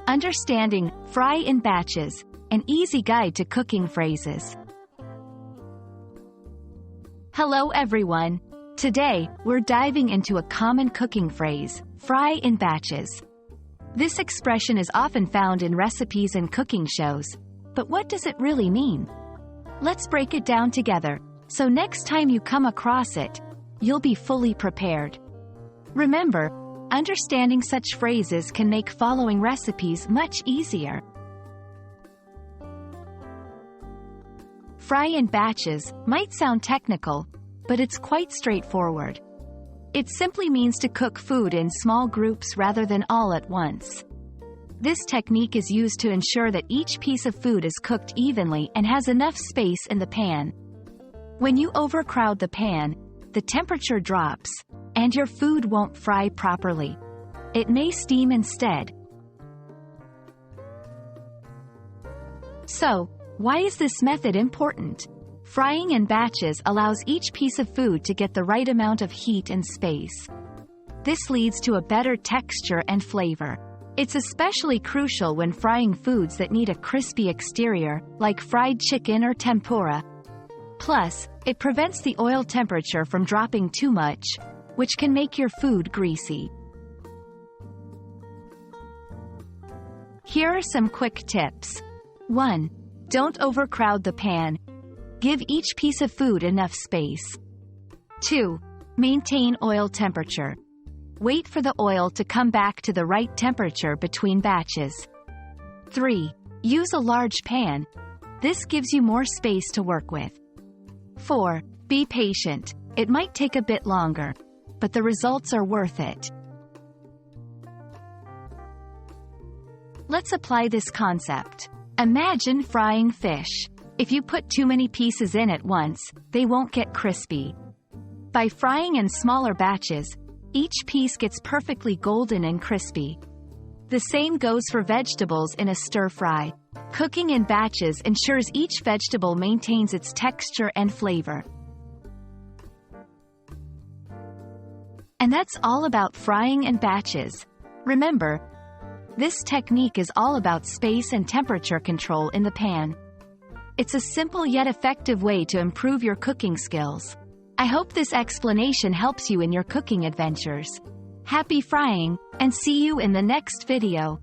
Understanding Fry in Batches, an easy guide to cooking phrases. Hello everyone. Today, we're diving into a common cooking phrase, fry in batches. This expression is often found in recipes and cooking shows, but what does it really mean? Let's break it down together, so next time you come across it, you'll be fully prepared. Remember, understanding such phrases can make following recipes much easier. Fry in batches might sound technical, but it's quite straightforward. It simply means to cook food in small groups rather than all at once. This technique is used to ensure that each piece of food is cooked evenly and has enough space in the pan. When you overcrowd the pan, the temperature drops, and your food won't fry properly. It may steam instead. So, why is this method important? Frying in batches allows each piece of food to get the right amount of heat and space. This leads to a better texture and flavor. It's especially crucial when frying foods that need a crispy exterior, like fried chicken or tempura. Plus, it prevents the oil temperature from dropping too much, which can make your food greasy. Here are some quick tips. 1. Don't overcrowd the pan. Give each piece of food enough space. 2. Maintain oil temperature. Wait for the oil to come back to the right temperature between batches. 3. Use a large pan. This gives you more space to work with. 4. Be patient. It might take a bit longer, but the results are worth it. Let's apply this concept. Imagine frying fish. If you put too many pieces in at once, they won't get crispy. By frying in smaller batches, each piece gets perfectly golden and crispy. The same goes for vegetables in a stir-fry. Cooking in batches ensures each vegetable maintains its texture and flavor. And that's all about frying in batches. Remember, this technique is all about space and temperature control in the pan. It's a simple yet effective way to improve your cooking skills. I hope this explanation helps you in your cooking adventures. Happy frying, and see you in the next video.